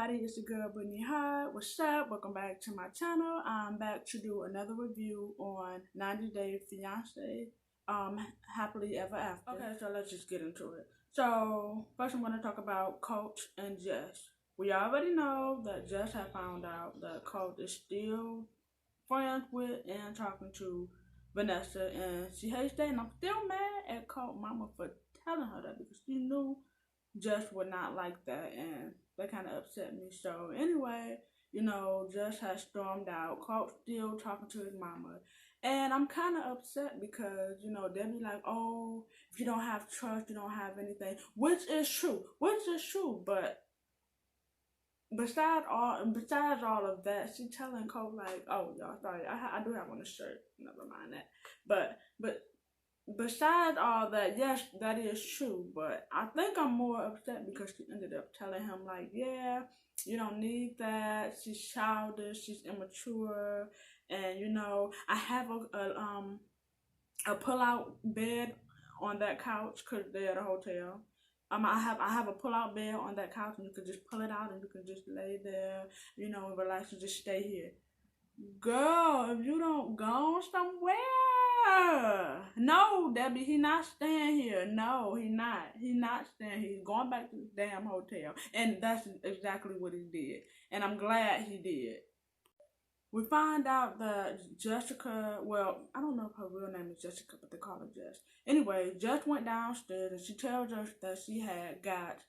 everybody, it's your girl Brittany Hart. What's up? Welcome back to my channel. I'm back to do another review on 90 Day Fiance, Happily Ever After. Okay, so let's just get into it. So first I'm going to talk about Coach and Jess. We already know that Jess had found out that Coach is still friends with and talking to Vanessa, and she hates that, and I'm still mad at Coach mama for telling her that because she knew Jess would not like that, and that kind of upset me. So anyway, Jess has stormed out. Coach still talking to his mama, and I'm kind of upset because they'll be like, "Oh, if you don't have trust, you don't have anything," which is true. But besides all of that, she telling Coach like, "Oh, y'all, sorry, I do have on a shirt. Never mind that." But besides all that, yes, that is true, but I think I'm more upset because she ended up telling him like, yeah, you don't need that. She's childish, she's immature, and I have a pull-out bed on that couch because they're at a hotel. I have a pull-out bed on that couch, and you can just pull it out and you can just lay there, and relax and just stay here. Girl, if you don't go somewhere. No, Debbie, he not staying here. No, he not. He not staying here. He's going back to the damn hotel. And that's exactly what he did. And I'm glad he did. We find out that Jessica, well, I don't know if her real name is Jessica, but they call her Jess. Anyway, Jess went downstairs and she tells us that she had got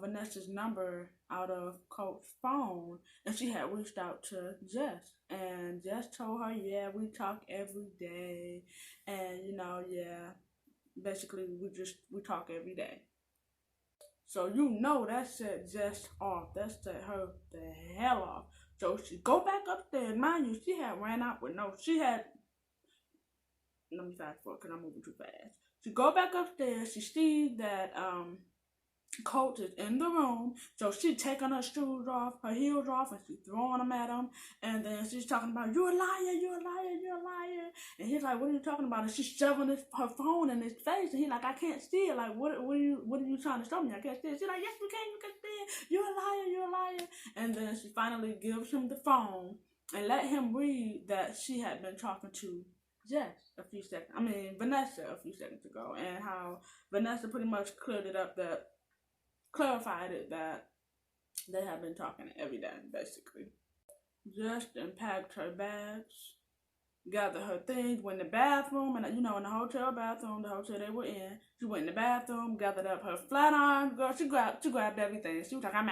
Vanessa's number out of Coach's phone, and she had reached out to Jess, and Jess told her, yeah, we talk every day, and yeah, basically we talk every day. So that set Jess off. That set her the hell off. So she go back upstairs. Mind you, she had ran out with let me fast forward because I'm moving too fast. She go back upstairs. She sees that Coach is in the room, so she taking her shoes off, her heels off, and she throwing them at him. And then she's talking about, "You're a liar, you're a liar, you're a liar." And he's like, "What are you talking about?" And she's shoving her phone in his face, and he's like, "I can't see it. Like, what are you trying to show me? I can't see it." She's like, "Yes, you can see it. You're a liar, you're a liar." And then she finally gives him the phone and let him read that she had been talking to Vanessa a few seconds ago, and how Vanessa pretty much clarified it that they have been talking every day, basically. Just packed her bags, gathered her things, went in the bathroom, and in the hotel bathroom, the hotel they were in, she went in the bathroom, gathered up her flat irons, girl, she grabbed everything. She was like, I'm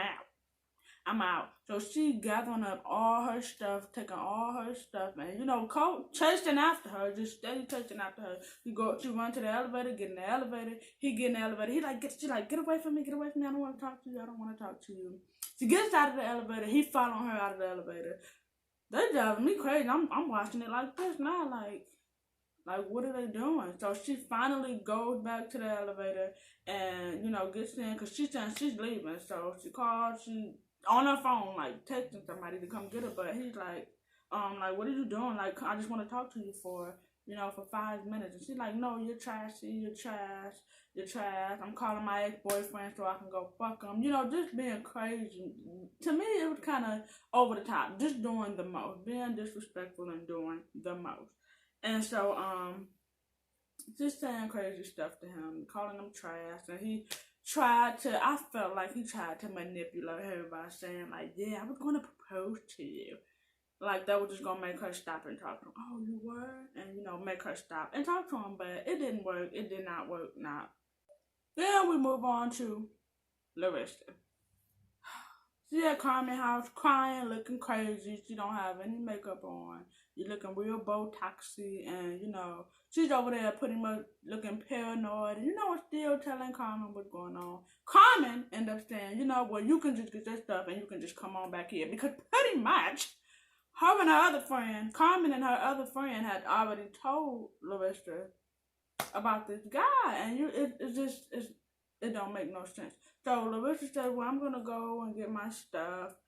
out. So she gathering up all her stuff, taking all her stuff, and Coach chasing after her, just steady chasing after her. She run to the elevator, get in the elevator. He get in the elevator. She like, get away from me, get away from me. I don't want to talk to you. I don't want to talk to you. She gets out of the elevator. He following her out of the elevator. They driving me crazy. I'm watching it like this now, like what are they doing? So she finally goes back to the elevator and gets in because she's saying she's leaving. So she calls. She on her phone, like, texting somebody to come get her, but he's like, what are you doing? Like, I just want to talk to you for 5 minutes. And she's like, no, you're trashy, you're trash. I'm calling my ex-boyfriend so I can go fuck him. Just being crazy. To me, it was kind of over the top. Just doing the most. Being disrespectful and doing the most. And so, just saying crazy stuff to him, calling him trash, and I felt like he tried to manipulate her by saying like, yeah, I was going to propose to you. Like, that was just going to make her stop and talk to him. Oh, you were? And, make her stop and talk to him, but it didn't work. It did not work, not. Then we move on to Larissa. She at Carmen's house crying, looking crazy. She don't have any makeup on. You're looking real Botoxy, and she's over there pretty much looking paranoid, and still telling Carmen what's going on. Carmen ended up saying, well, you can just get this stuff and you can just come on back here, because pretty much Carmen and her other friend had already told Larissa about this guy, and it don't make no sense. So Larissa said, well, I'm gonna go and get my stuff,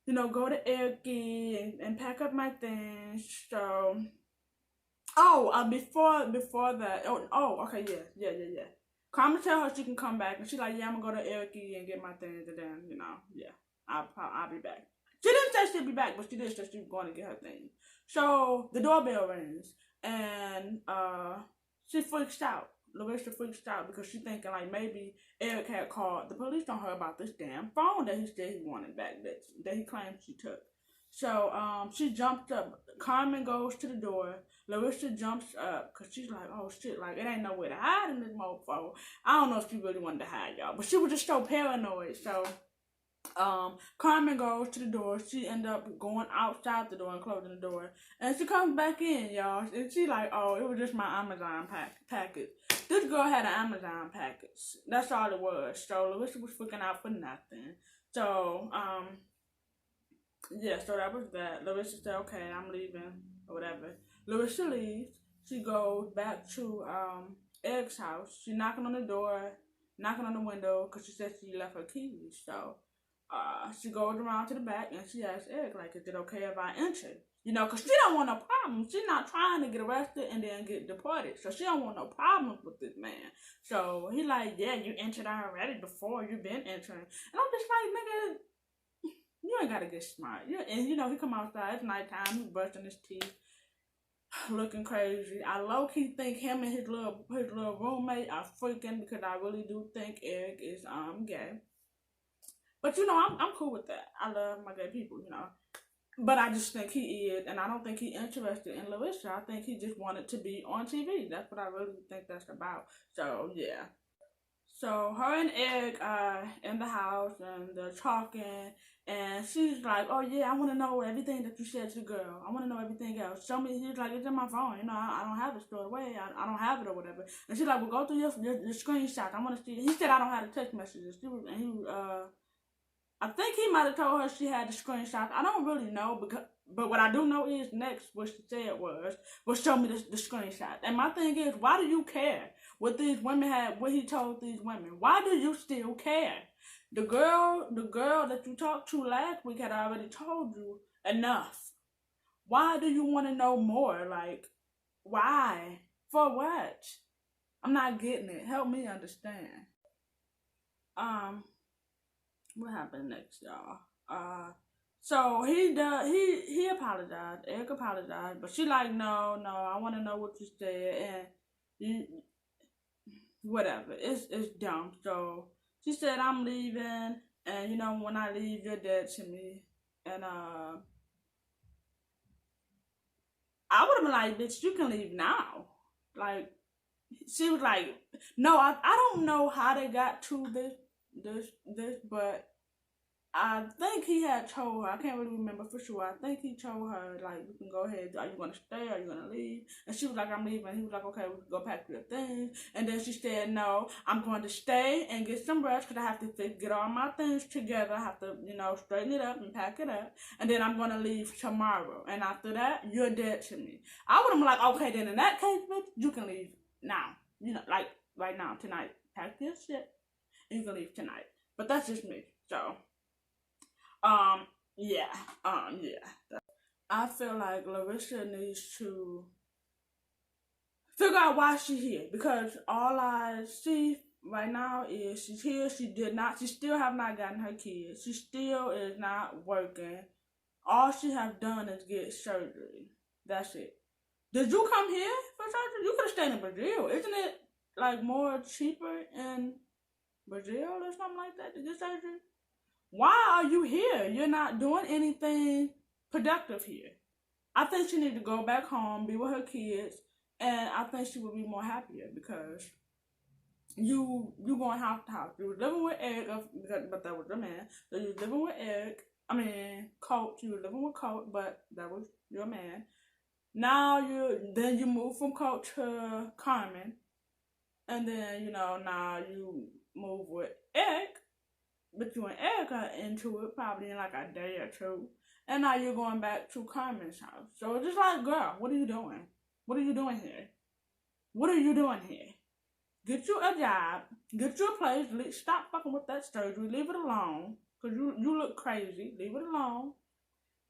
go to Erky and pack up my things. So, before that, okay, yeah. Carmen tell her she can come back, and she's like, yeah, I'm gonna go to Erky and get my things, and then, yeah. I'll be back. She didn't say she'd be back, but she did say she was going to get her things. So the doorbell rings, and she freaks out. Larissa freaks out because she's thinking like maybe Eric had called the police on her about this damn phone that he said he wanted back, that he claimed she took. So she jumps up. Carmen goes to the door. Larissa jumps up because she's like, oh shit, like it ain't nowhere to hide in this mofo. I don't know if she really wanted to hide, y'all, but she was just so paranoid. So Carmen goes to the door. She end up going outside the door and closing the door. And she comes back in, y'all. And she like, oh, it was just my Amazon package. This girl had an Amazon package. That's all it was. So Larissa was freaking out for nothing. So, yeah, so that was that. Larissa said, okay, I'm leaving, or whatever. Larissa leaves. She goes back to Eric's house. She's knocking on the door, knocking on the window, because she said she left her keys. So, she goes around to the back and she asks Eric, like, is it okay if I enter? You know, because she don't want no problems. She's not trying to get arrested and then get deported. So she don't want no problems with this man. So he like, yeah, you entered already before. You've been entering. And I'm just like, nigga, you ain't got to get smart. And, you know, he come outside. It's nighttime. He's brushing his teeth, looking crazy. I low-key think him and his little roommate are freaking, because I really do think Eric is gay. But, you know, I'm cool with that. I love my gay people, you know. But I just think he is, and I don't think he's interested in Larissa. I think he just wanted to be on TV. That's what I really think that's about. So, yeah. So, her and Eric are in the house, and they're talking, and she's like, oh, yeah, I want to know everything that you said to the girl. I want to know everything else. Show me. He's like, it's in my phone. You know, I don't have it stored away. I don't have it or whatever. And she's like, well, go through your screenshots. I want to see. He said, I don't have the text messages. I think he might have told her she had the screenshots. I don't really know, but what I do know is next what she said was show me the screenshot. And my thing is, why do you care what these women had, what he told these women? Why do you still care? The girl that you talked to last week had already told you enough. Why do you want to know more? Like, why? For what? I'm not getting it. Help me understand. What happened next, y'all? So he apologized. Eric apologized, but she like, no, I want to know what you said, and you, whatever. It's dumb. So she said, I'm leaving, and you know, when I leave, you're dead to me. And I would have been like, bitch, you can leave now. Like, she was like, no, I don't know how they got to this, but I think he had told her, I can't really remember for sure, I think he told her, like, you can go ahead, are you going to stay, are you going to leave? And she was like, I'm leaving. He was like, okay, we can go pack your things. And then she said, no, I'm going to stay and get some rest, because I have to get all my things together. I have to, you know, straighten it up and pack it up. And then I'm going to leave tomorrow. And after that, you're dead to me. I would have been like, okay, then in that case, bitch, you can leave now. You know, like, right now, tonight. Pack your shit, and you can leave tonight. But that's just me. So, yeah. I feel like Larissa needs to figure out why she's here, because all I see right now is she's here. She still have not gotten her kids. She still is not working. All she have done is get surgery. That's it. Did you come here for surgery? You could have stayed in Brazil. Isn't it like more cheaper in Brazil or something like that to get surgery? Why are you here? You're not doing anything productive here. I think she need to go back home, be with her kids, and I think she would be more happier, because you going house to house. You was living with Eric, but that was your man. So you was living with Coach. You were living with Coach, but that was your man. Now you move from Coach to Carmen, and then, you know, now you move with Eric. But you and Eric are into it probably in like a day or two. And now you're going back to Carmen's house. So it's just like, girl, what are you doing? What are you doing here? What are you doing here? Get you a job. Get you a place. Stop fucking with that surgery. Leave it alone. Because you look crazy. Leave it alone.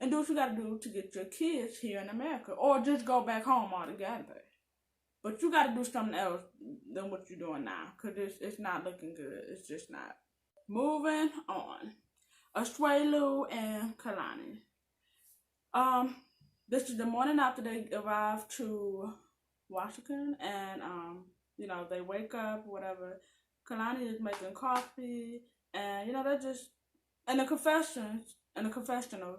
And do what you got to do to get your kids here in America. Or just go back home altogether. But you got to do something else than what you're doing now. Because it's not looking good. It's just not. Moving on. Asuelu and Kalani. This is the morning after they arrived to Washington, and they wake up, whatever. Kalani is making coffee, and they're just in the confessional.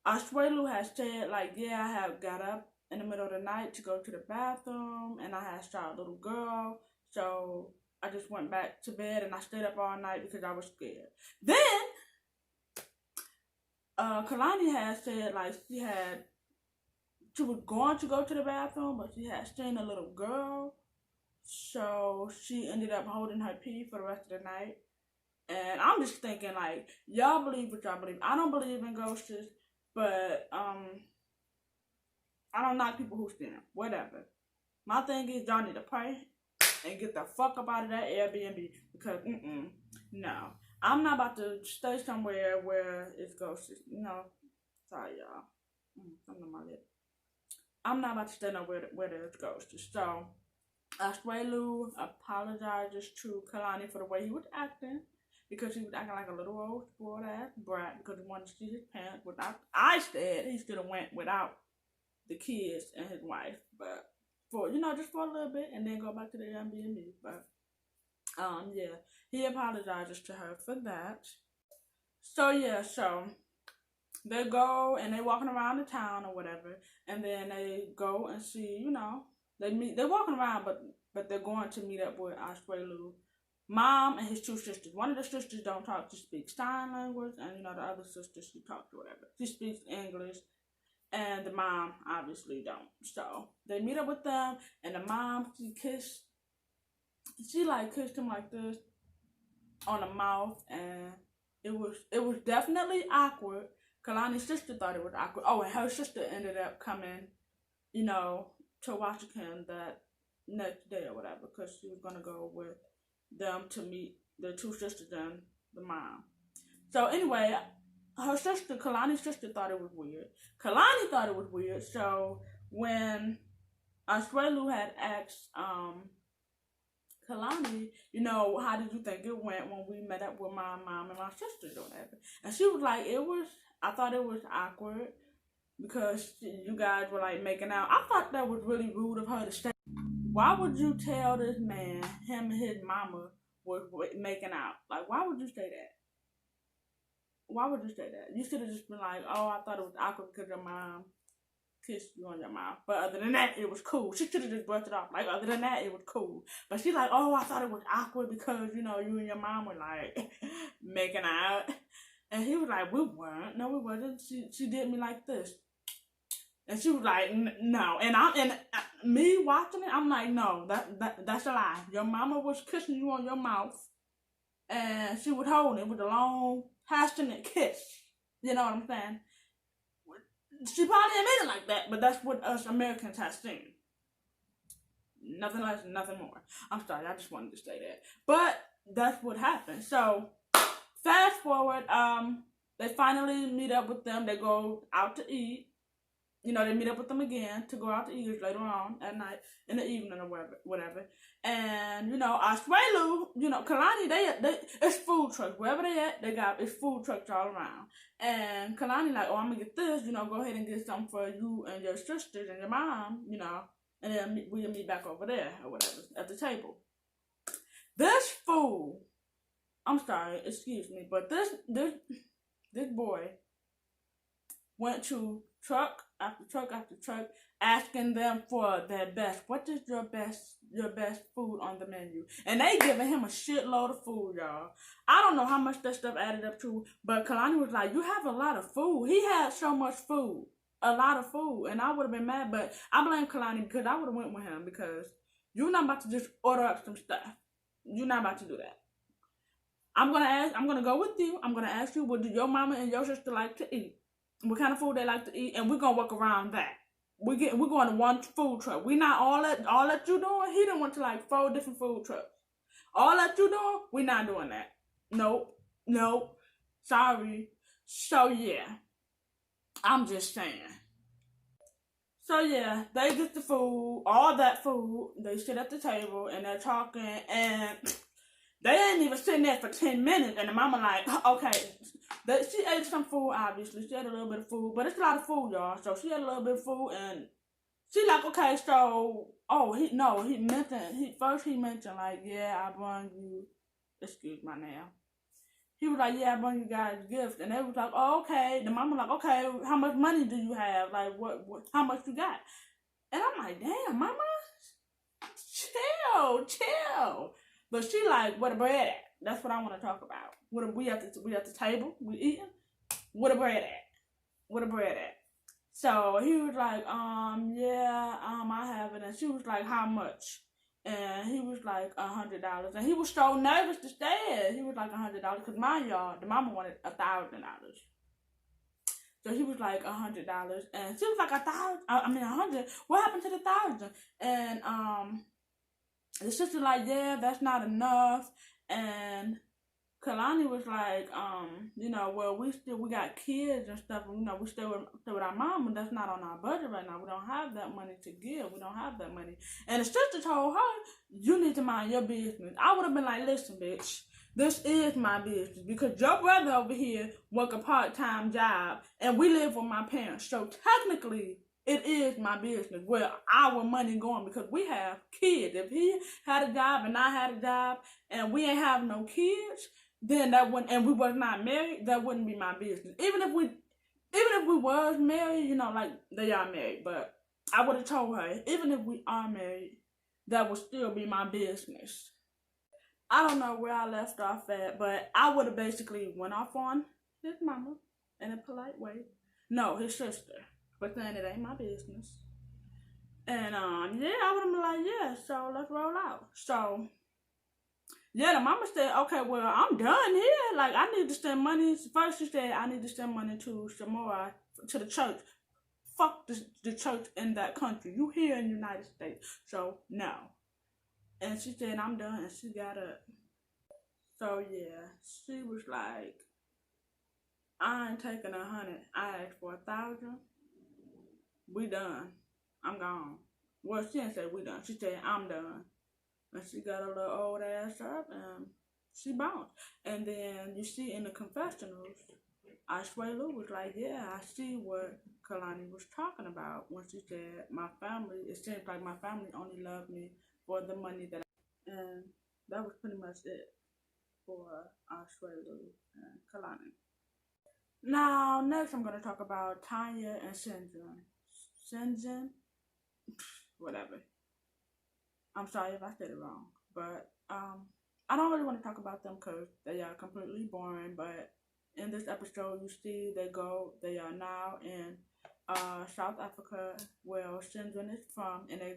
Asuelu has said, like, yeah, I have got up in the middle of the night to go to the bathroom, and I had saw a little girl, so I just went back to bed and I stayed up all night because I was scared. Then Kalani had said, like, she was going to go to the bathroom, but she had seen a little girl, so she ended up holding her pee for the rest of the night. And I'm just thinking, like, y'all believe what y'all believe. I don't believe in ghosts, but I don't knock people who sin. Whatever. My thing is, y'all need to pray and get the fuck up out of that Airbnb, because no, I'm not about to stay somewhere where it's ghosts. Sorry y'all. Something on my lip. I'm not about to stay nowhere where there's ghosts. So Asuelu apologizes to Kalani for the way he was acting, because he was acting like a little old spoiled ass brat because he wanted to see his parents. Without, I said he should have went without the kids and his wife, but for just for a little bit and then go back to the Airbnb. But yeah, he apologizes to her for that. So they go and they're walking around the town or whatever, and then they go and see, they're walking around, but they're going to meet up with Asuelu mom and his two sisters. One of the sisters don't talk, she speaks sign language, and the other sister, she talks whatever. She speaks English, and the mom obviously don't. So they meet up with them, and the mom, she kissed him like this on the mouth, and it was definitely awkward. Kalani's sister thought it was awkward. Oh, and her sister ended up coming, to Washington that next day or whatever, because she was gonna go with them to meet the two sisters and the mom. So anyway, Kalani's sister thought it was weird. Kalani thought it was weird. So when Asuelu had asked Kalani, how did you think it went when we met up with my mom and my sisters or whatever? And she was like, I thought it was awkward because you guys were like making out. I thought that was really rude of her to say. Why would you tell this man him and his mama was making out? Like, why would you say that? Why would you say that? You should have just been like, oh, I thought it was awkward because your mom kissed you on your mouth. But other than that, it was cool. She should have just brushed it off. Like, other than that, it was cool. But she's like, oh, I thought it was awkward because, you and your mom were like making out. And he was like, we weren't. No, we wasn't. She did me like this. And she was like, no. And me watching it, I'm like, no, that's a lie. Your mama was kissing you on your mouth, and she was holding it with a long, passionate kiss. You know what I'm saying? She probably admitted it like that, but that's what us Americans have seen. Nothing less, nothing more. I'm sorry, I just wanted to say that. But that's what happened. So fast forward, they finally meet up with them. They go out to eat. They meet up with them again to go out to eat later on at night, in the evening or whatever. And, Asuelu, Kalani, they it's food trucks. Wherever they at, it's food trucks all around. And Kalani like, oh, I'm going to get this, go ahead and get something for you and your sisters and your mom, and then we'll meet back over there or whatever at the table. This fool, I'm sorry, excuse me, but this boy went to truck after truck after truck, asking them for their best. What is your best food on the menu? And they giving him a shitload of food, y'all. I don't know how much that stuff added up to, but Kalani was like, you have a lot of food. He had so much food, a lot of food, and I would have been mad, but I blame Kalani because I would have went with him, because you're not about to just order up some stuff. You're not about to do that. I'm gonna go with you. I'm gonna ask you, what do your mama and your sister like to eat? What kind of food they like to eat, and we're gonna work around that. We're going to one food truck. We not all that you doing. He done went to like 4 different food trucks. All that you doing, we not doing that. Nope. Sorry. So yeah, I'm just saying. So yeah, they get the food, all that food. They sit at the table and they're talking, and they ain't even sitting there for 10 minutes. And the mama like, okay, She ate some food, obviously. She had a little bit of food, but it's a lot of food, y'all. So she had a little bit of food, and she like, okay, so, he mentioned, like, yeah, I brought you, excuse my name. He was like, yeah, I brought you guys gifts, and they was like, oh, okay. The mama like, okay, how much money do you have? Like, how much you got? And I'm like, damn, mama, chill. But she like, where the bread at? That's what I want to talk about. We at the table, we eating. Where the bread at? Where the bread at? So he was like, yeah, I have it. And she was like, how much? And he was like, $100. And he was so nervous to stay. He was like, $100. Because mind y'all, the mama wanted $1,000. So he was like, $100. And she was like, 100. What happened to the 1,000? And the sister like, yeah, that's not enough. And Kalani was like, well, we got kids and stuff, and, we stay with our mom, and that's not on our budget right now. We don't have that money to give. We don't have that money. And the sister told her, you need to mind your business. I would have been like, listen, bitch, this is my business, because your brother over here work a part-time job, and we live with my parents. So technically, it is my business where our money going, because we have kids. If he had a job and I had a job and we ain't have no kids, then that wouldn't, and we was not married, that wouldn't be my business. Even if we was married, like they are married, but I would have told her, even if we are married, that would still be my business. I don't know where I left off at, but I would have basically went off on his mama in a polite way. No, his sister, but saying it ain't my business. And I would have been like, yeah, so let's roll out. So yeah, the mama said, okay, well, I'm done here. Like, I need to send money. First, she said, I need to send money to Samoa, to the church. Fuck the church in that country. You here in the United States. So, no. And she said, I'm done. And she got up. So, yeah, she was like, I ain't taking 100. I asked for 1,000. We done. I'm gone. Well, she didn't say we done. She said, I'm done. And she got her little old ass up and she bounced. And then you see in the confessionals, Aishwelu was like, yeah, I see what Kalani was talking about when she said, it seems like my family only loved me for the money that and that was pretty much it for Aishwelu and Kalani. Now, next I'm going to talk about Tanya and Shenzhen. Shenzhen? Whatever. I'm sorry if I said it wrong, but I don't really want to talk about them because they are completely boring. But in this episode, you see they are now in South Africa, where Shenzhen is from, and they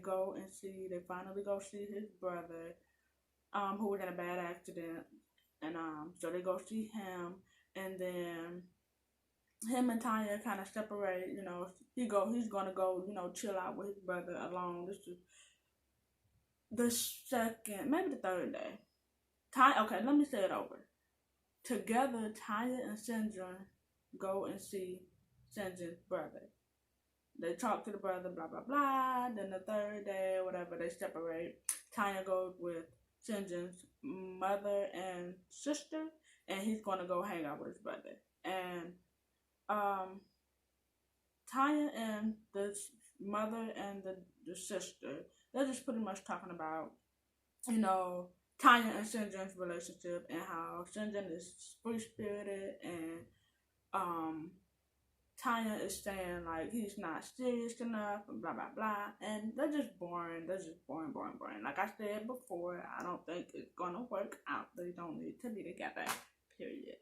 finally go see his brother, who was in a bad accident, and so they go see him, and then him and Tanya kind of separate. He's gonna go, chill out with his brother alone. This is the second, maybe the third day. Okay, let me say it over. Together, Tanya and Shenzhen go and see Shenzhen's brother. They talk to the brother, blah, blah, blah. Then the third day, whatever, they separate. Tanya goes with Shenzhen's mother and sister, and he's going to go hang out with his brother. And Tanya and the mother and the sister, they're just pretty much talking about, Tanya and Shenzhen's relationship and how Shenzhen is free-spirited and Tanya is saying, like, he's not serious enough and blah, blah, blah. And they're just boring. They're just boring. Like I said before, I don't think it's going to work out. They don't need to be together, period.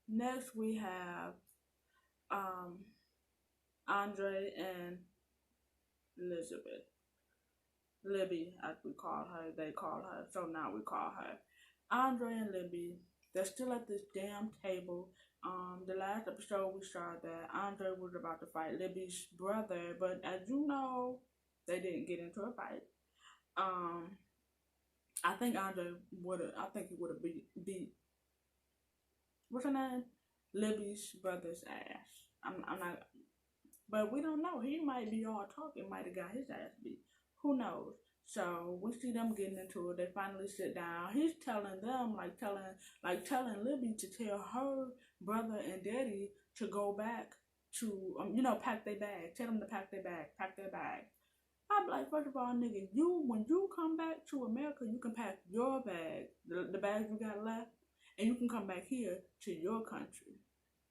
Next, we have Andre and Elizabeth. Libby, as we call her, they call her, so now we call her. Andre and Libby, they're still at this damn table. The last episode we saw that Andre was about to fight Libby's brother, but as you know, they didn't get into a fight. I think he would have beat what's her name? Libby's brother's ass. I'm not, but we don't know. He might be all talking, might have got his ass beat. Who knows? So we see them getting into it. They finally sit down. He's telling them, telling Libby to tell her brother and daddy to go back to, pack their bag. Tell them to pack their bag, pack their bag. I'm like, first of all, nigga, when you come back to America, you can pack your bag, the bags you got left, and you can come back here to your country.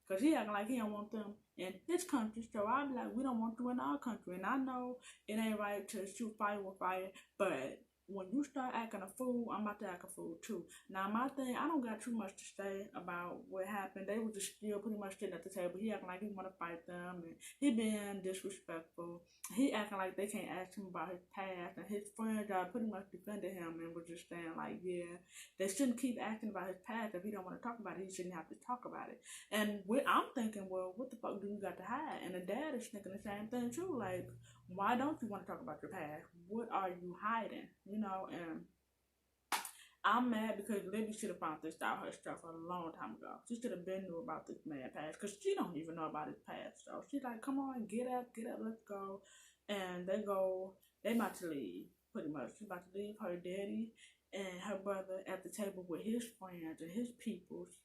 Because he acting like he don't want them in his country. So I be like, we don't want you in our country. And I know it ain't right to shoot fire with fire. But when you start acting a fool, I'm about to act a fool too. Now, my thing, I don't got too much to say about what happened. They were just still pretty much sitting at the table. He acting like he want to fight them. And he being disrespectful. He acting like they can't ask him about his past. And his friends are pretty much defended him and were just saying like, yeah, they shouldn't keep asking about his past. If he don't want to talk about it, he shouldn't have to talk about it. And I'm thinking, well, what the fuck do you got to hide? And the dad is thinking the same thing too. Like, why don't you want to talk about your past? What are you hiding? And I'm mad because Libby should have found this out herself a long time ago. She should have been knew about this man's past because she don't even know about his past. So she's like, come on, get up, let's go. And they about to leave, pretty much. She's about to leave her daddy and her brother at the table with his friends and his peoples.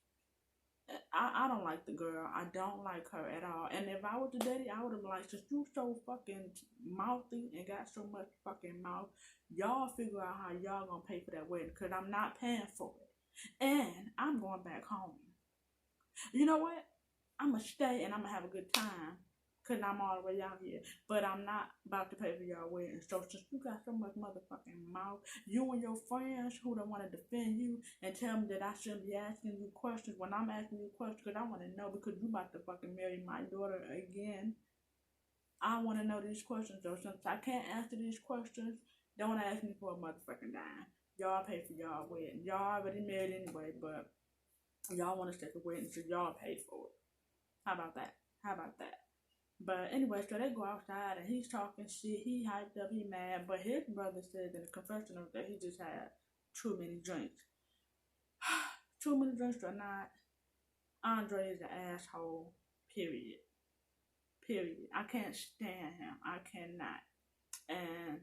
I don't like the girl. I don't like her at all. And if I was the daddy, I would have been like, since you so fucking mouthy and got so much fucking mouth, y'all figure out how y'all gonna pay for that wedding because I'm not paying for it. And I'm going back home. You know what? I'm gonna stay and I'm gonna have a good time because I'm all the way out here. But I'm not about to pay for y'all wedding. So since you got so much motherfucking mouth, you and your friends who don't want to defend you and tell me that I shouldn't be asking you questions when I'm asking you questions because I want to know because you about to fucking marry my daughter again. I want to know these questions. So since I can't answer these questions, don't ask me for a motherfucking dime. Y'all pay for y'all wedding. Y'all already married anyway, but y'all want to take a wedding, so y'all pay for it. How about that? But anyway, so they go outside and he's talking shit. He hyped up, he mad. But his brother said in the confessional that he just had too many drinks. Too many drinks or not, Andre is an asshole. Period. I can't stand him. I cannot. And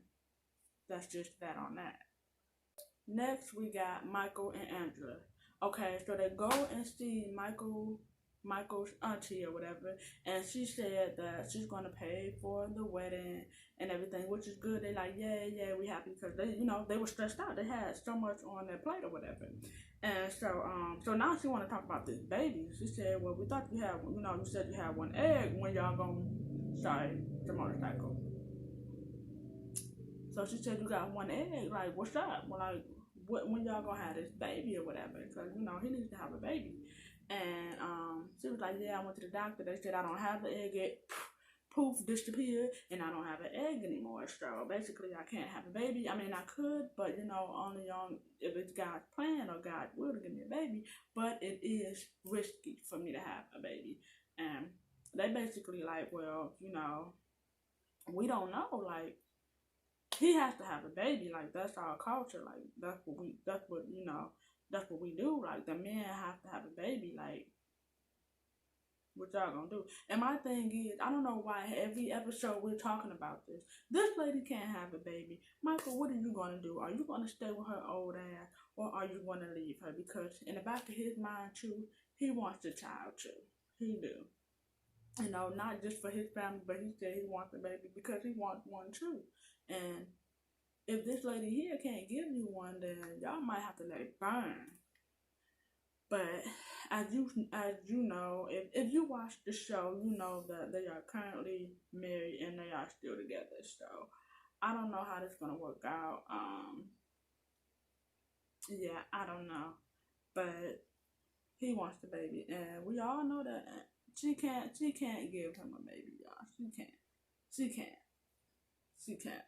that's just that on that. Next, we got Michael and Angela. Okay, so they go and see Michael's auntie or whatever, and she said that she's gonna pay for the wedding and everything, which is good. They like, yeah, we happy because they were stressed out. They had so much on their plate or whatever, and so now she want to talk about this baby. She said, well, we thought you had, you said you had one egg when y'all sorry, the motorcycle. So she said you got one egg. Like, what's up? Well, like, when y'all gonna have this baby or whatever? Because he needs to have a baby. And she was like, yeah, I went to the doctor. They said I don't have the egg yet. Poof, disappeared, and I don't have an egg anymore. So basically, I can't have a baby. I mean, I could, but only on if it's God's plan or God's will to give me a baby. But it is risky for me to have a baby. And they basically like, well, we don't know. Like, he has to have a baby. Like, that's our culture. Like, that's what we do. Like, the men have to have a baby. Like, what y'all gonna do? And my thing is, I don't know why every episode we're talking about this. This lady can't have a baby. Michael, what are you gonna do? Are you gonna stay with her old ass, or are you gonna leave her? Because in the back of his mind too, he wants a child too. He do. Not just for his family, but he said he wants a baby because he wants one too. And if this lady here can't give you one, then y'all might have to let it burn. But as you know, if you watch the show, you know that they are currently married and they are still together. So I don't know how this is gonna work out. Yeah, I don't know. But he wants the baby, and we all know that she can't give him a baby, y'all. She can't.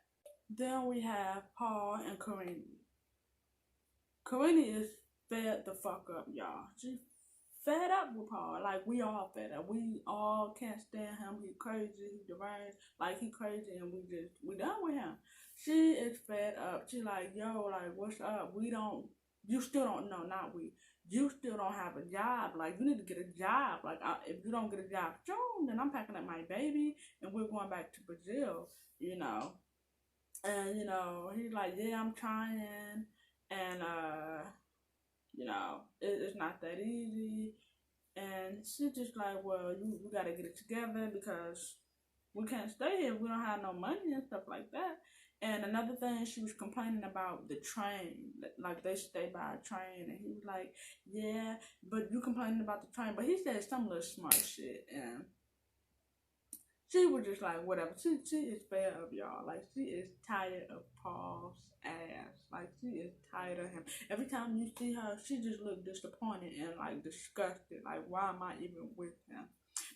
Then we have Paul and Karina. Karina is fed the fuck up, y'all. She fed up with Paul. Like, we all fed up. We all can't stand him. He crazy. He deranged. Like, he crazy, and we done with him. She is fed up. She like, yo, like, what's up? You still don't know, not we. You still don't have a job. Like, you need to get a job. Like, if you don't get a job soon, then I'm packing up my baby, and we're going back to Brazil, And he's like, yeah, I'm trying, and it's not that easy. And she's just like, well, you gotta get it together because we can't stay here if we don't have no money and stuff like that. And another thing, she was complaining about the train, like they stay by a train, and he was like, yeah, but you complaining about the train, but he said some little smart shit, and she was just like, whatever. She is fed up, y'all. Like, she is tired of Paul's ass. Like, she is tired of him. Every time you see her, she just look disappointed and like disgusted. Like, why am I even with him?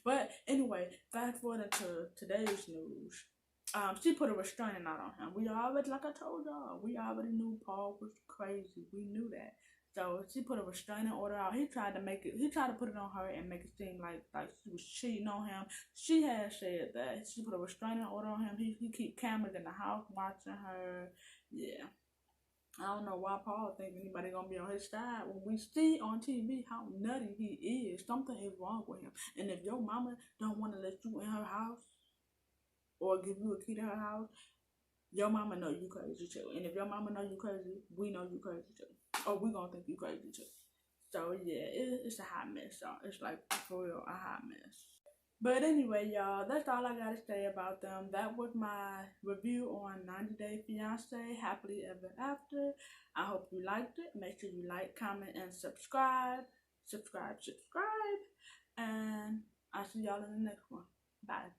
But anyway, fast forward to today's news. She put a restraining order on him. We already, like I told y'all, we already knew Paul was crazy. We knew that. So she put a restraining order out. He tried to put it on her and make it seem like she was cheating on him. She had said that she put a restraining order on him. He keep cameras in the house watching her. Yeah. I don't know why Paul think anybody gonna be on his side when we see on TV how nutty he is. Something is wrong with him. And if your mama don't want to let you in her house or give you a key to her house, your mama know you crazy too. And if your mama know you crazy, we know you crazy too. Or we gonna think you crazy too. So yeah, it's a hot mess, y'all. It's like for real a hot mess. But anyway, y'all, that's all I gotta say about them. That was my review on 90 Day Fiance, Happily Ever After. I hope you liked it. Make sure you like, comment, and subscribe. Subscribe. And I'll see y'all in the next one. Bye.